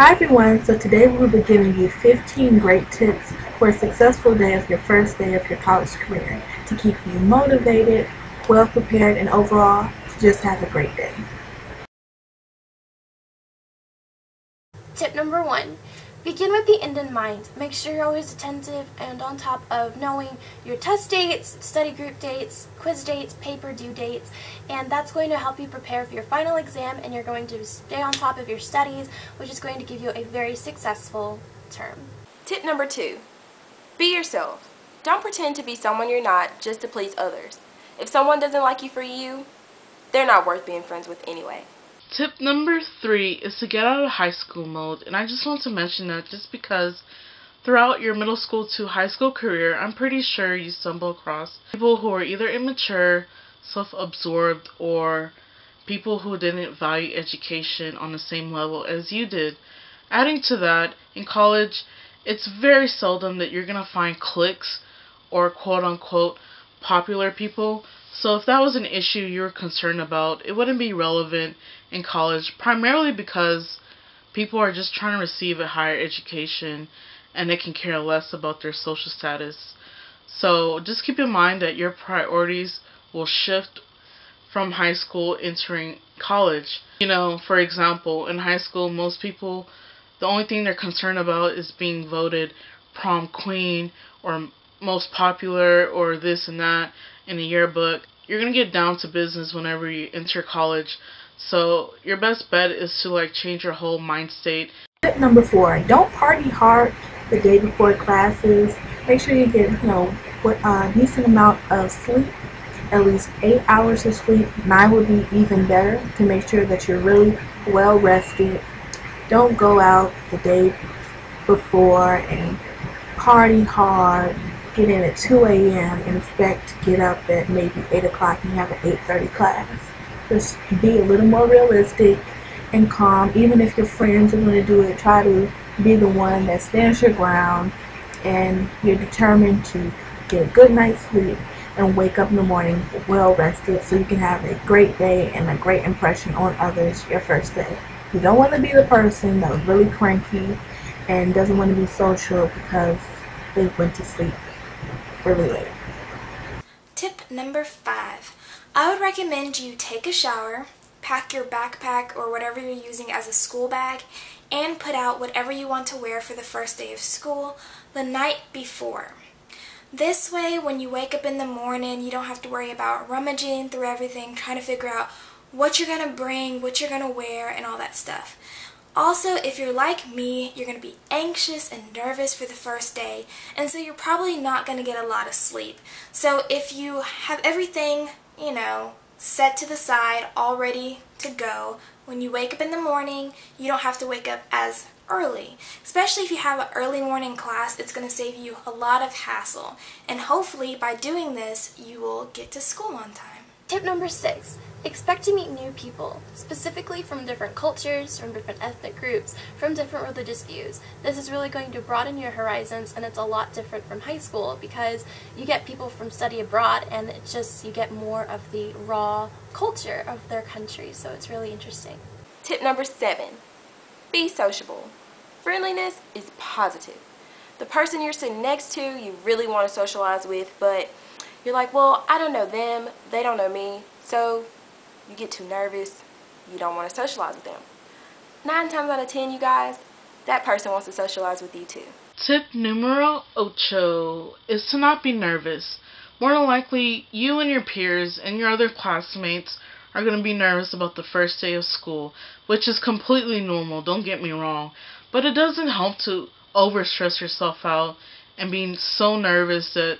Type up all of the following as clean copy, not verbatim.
Hi everyone, so today we will be giving you 15 great tips for a successful day of your first day of your college career to keep you motivated, well prepared, and overall to just have a great day. Tip number 1. Begin with the end in mind. Make sure you're always attentive and on top of knowing your test dates, study group dates, quiz dates, paper due dates, and that's going to help you prepare for your final exam, and you're going to stay on top of your studies, which is going to give you a very successful term. Tip number 2. Be yourself. Don't pretend to be someone you're not just to please others. If someone doesn't like you for you, they're not worth being friends with anyway. Tip number 3 is to get out of high school mode, and I just want to mention that just because throughout your middle school to high school career, I'm pretty sure you stumble across people who are either immature, self-absorbed, or people who didn't value education on the same level as you did. Adding to that, in college, it's very seldom that you're going to find cliques or quote-unquote popular people. So if that was an issue you were concerned about, it wouldn't be relevant in college, primarily because people are just trying to receive a higher education and they can care less about their social status. So just keep in mind that your priorities will shift from high school entering college. For example, in high school, most people, the only thing they're concerned about is being voted prom queen or most popular or this and that in a yearbook. You're going to get down to business whenever you enter college. So your best bet is to change your whole mind state. Tip number 4, don't party hard the day before classes. Make sure you get a decent amount of sleep, at least 8 hours of sleep. 9 would be even better to make sure that you're really well rested. Don't go out the day before and party hard, get in at 2 a.m. and expect to get up at maybe 8 o'clock and have an 8:30 class. Just be a little more realistic and calm. Even if your friends are going to do it, try to be the one that stands your ground and you're determined to get a good night's sleep and wake up in the morning well rested so you can have a great day and a great impression on others your first day. You don't want to be the person that was really cranky and doesn't want to be social because they went to sleep really late. Tip number 5. I would recommend you take a shower, pack your backpack or whatever you're using as a school bag, and put out whatever you want to wear for the first day of school the night before. This way, when you wake up in the morning, you don't have to worry about rummaging through everything, trying to figure out what you're going to bring, what you're going to wear, and all that stuff. Also, if you're like me, you're going to be anxious and nervous for the first day, and so you're probably not going to get a lot of sleep. So if you have everything, set to the side, all ready to go, when you wake up in the morning, you don't have to wake up as early. Especially if you have an early morning class, it's going to save you a lot of hassle. And hopefully, by doing this, you will get to school on time. Tip number 6. Expect to meet new people, specifically from different cultures, from different ethnic groups, from different religious views. This is really going to broaden your horizons, and it's a lot different from high school because you get people from study abroad and you get more of the raw culture of their country, so it's really interesting. Tip number 7. Be sociable. Friendliness is positive. The person you're sitting next to, you really want to socialize with, but you're like, well, I don't know them, they don't know me, so you get too nervous, you don't want to socialize with them. 9 times out of 10, you guys, that person wants to socialize with you too. Tip numero 8 is to not be nervous. More than likely, you and your peers and your other classmates are going to be nervous about the first day of school, which is completely normal, don't get me wrong. But it doesn't help to overstress yourself out and being so nervous that,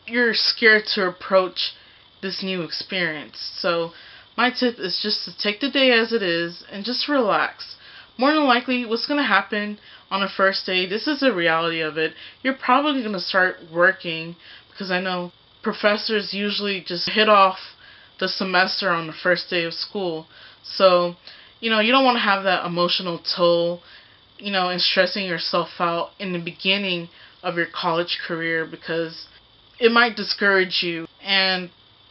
you're scared to approach this new experience. So my tip is just to take the day as it is and just relax. More than likely, what's going to happen on the first day, this is the reality of it, you're probably going to start working, because I know professors usually just hit off the semester on the first day of school. So, you don't want to have that emotional toll, and stressing yourself out in the beginning of your college career, because it might discourage you. And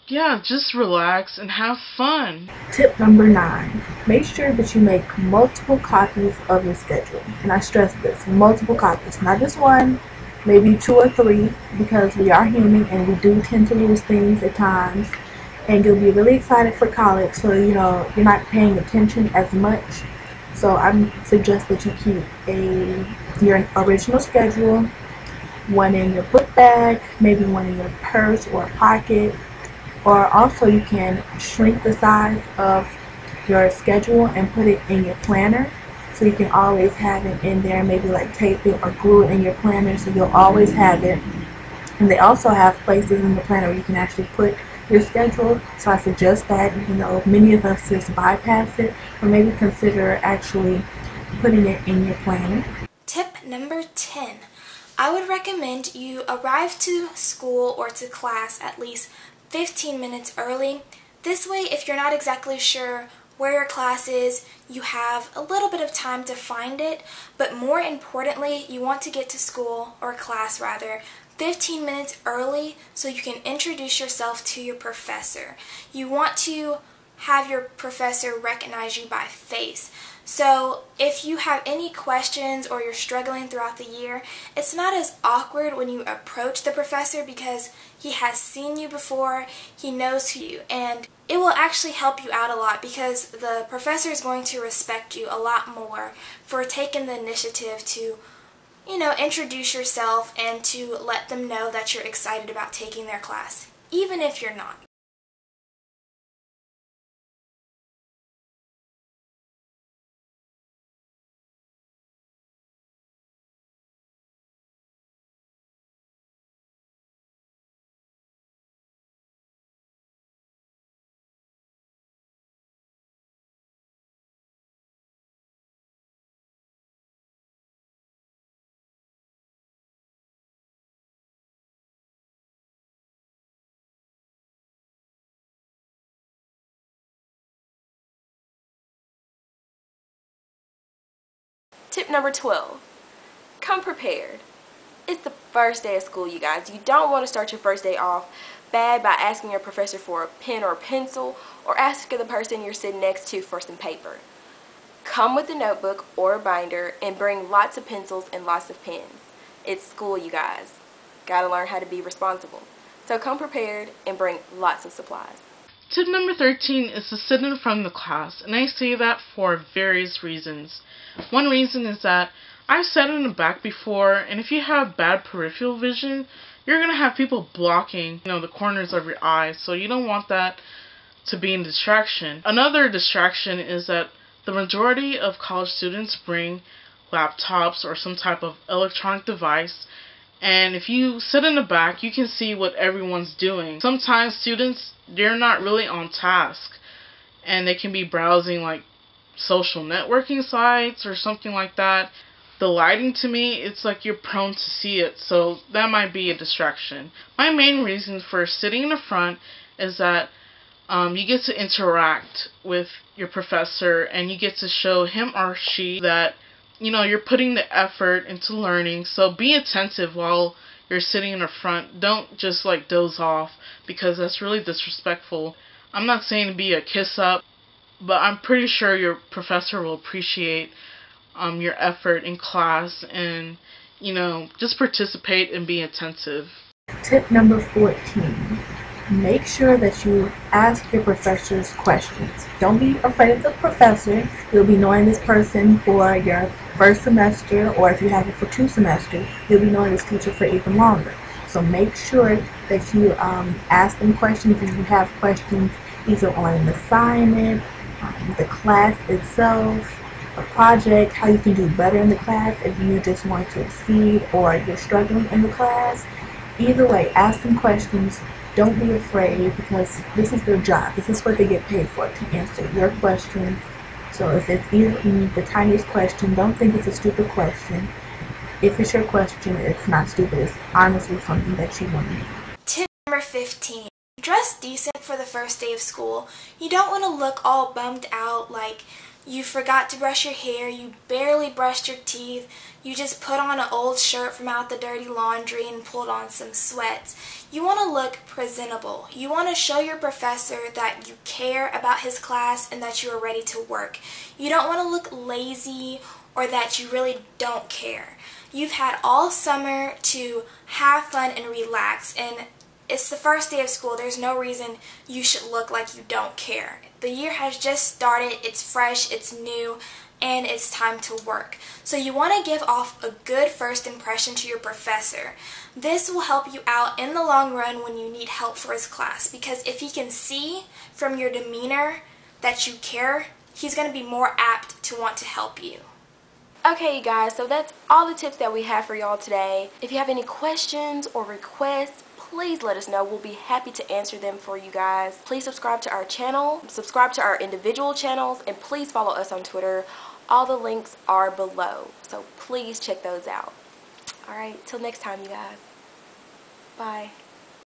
yeah, just relax and have fun. Tip number 9, make sure that you make multiple copies of your schedule. And I stress this, multiple copies, not just one, maybe 2 or 3, because we are human and we do tend to lose things at times. And you'll be really excited for college, so you're not paying attention as much. So I suggest that you keep your original schedule, one in your book bag, maybe one in your purse or pocket. Or also you can shrink the size of your schedule and put it in your planner, so you can always have it in there, maybe like tape it or glue it in your planner so you'll always have it. And they also have places in the planner where you can actually put your schedule, so I suggest that, even though many of us just bypass it, or maybe consider actually putting it in your planner. Tip number 10. I would recommend you arrive to school or to class at least 15 minutes early. This way, if you're not exactly sure where your class is, you have a little bit of time to find it, but more importantly, you want to get to school, or class rather, 15 minutes early so you can introduce yourself to your professor. You want to have your professor recognize you by face. So if you have any questions or you're struggling throughout the year, it's not as awkward when you approach the professor because he has seen you before, he knows you, and it will actually help you out a lot because the professor is going to respect you a lot more for taking the initiative to, introduce yourself and to let them know that you're excited about taking their class, even if you're not. Tip number 12, come prepared. It's the first day of school, you guys. You don't want to start your first day off bad by asking your professor for a pen or a pencil, or asking the person you're sitting next to for some paper. Come with a notebook or a binder and bring lots of pencils and lots of pens. It's school, you guys. Gotta learn how to be responsible. So come prepared and bring lots of supplies. Tip number 13 is to sit in front of the class, and I say that for various reasons. One reason is that I've sat in the back before, and if you have bad peripheral vision, you're going to have people blocking, the corners of your eyes, so you don't want that to be a distraction. Another distraction is that the majority of college students bring laptops or some type of electronic device, and if you sit in the back, you can see what everyone's doing. Sometimes students, they're not really on task, and they can be browsing like social networking sites or something like that. The lighting, to me, it's like you're prone to see it, so that might be a distraction. My main reason for sitting in the front is that you get to interact with your professor, and you get to show him or she that you're putting the effort into learning. So be attentive while you're sitting in the front. Don't just like doze off, because that's really disrespectful. I'm not saying to be a kiss up, but I'm pretty sure your professor will appreciate your effort in class, and just participate and be attentive. Tip number 14. Make sure that you ask your professors questions. Don't be afraid of the professor. You'll be knowing this person for your first semester, or if you have it for 2 semesters, you'll be knowing this teacher for even longer. So make sure that you ask them questions if you have questions either on an assignment, the class itself, a project, how you can do better in the class if you just want to exceed or you're struggling in the class. Either way, ask them questions. Don't be afraid, because this is their job. This is what they get paid for, to answer your questions. So if it's even the tiniest question, don't think it's a stupid question. If it's your question, it's not stupid. It's honestly something that you want to know. Tip number 15. Dress decent for the first day of school. You don't want to look all bummed out like you forgot to brush your hair, you barely brushed your teeth, you just put on an old shirt from out the dirty laundry and pulled on some sweats. You want to look presentable. You want to show your professor that you care about his class and that you are ready to work. You don't want to look lazy or that you really don't care. You've had all summer to have fun and relax, and it's the first day of school. There's no reason you should look like you don't care. The year has just started, it's fresh, it's new, and it's time to work. So you want to give off a good first impression to your professor. This will help you out in the long run when you need help for his class, because if he can see from your demeanor that you care, he's going to be more apt to want to help you. Okay, you guys, so that's all the tips that we have for y'all today. If you have any questions or requests, please let us know. We'll be happy to answer them for you guys. Please subscribe to our channel, subscribe to our individual channels, and please follow us on Twitter. All the links are below, so please check those out. Alright, till next time, you guys. Bye.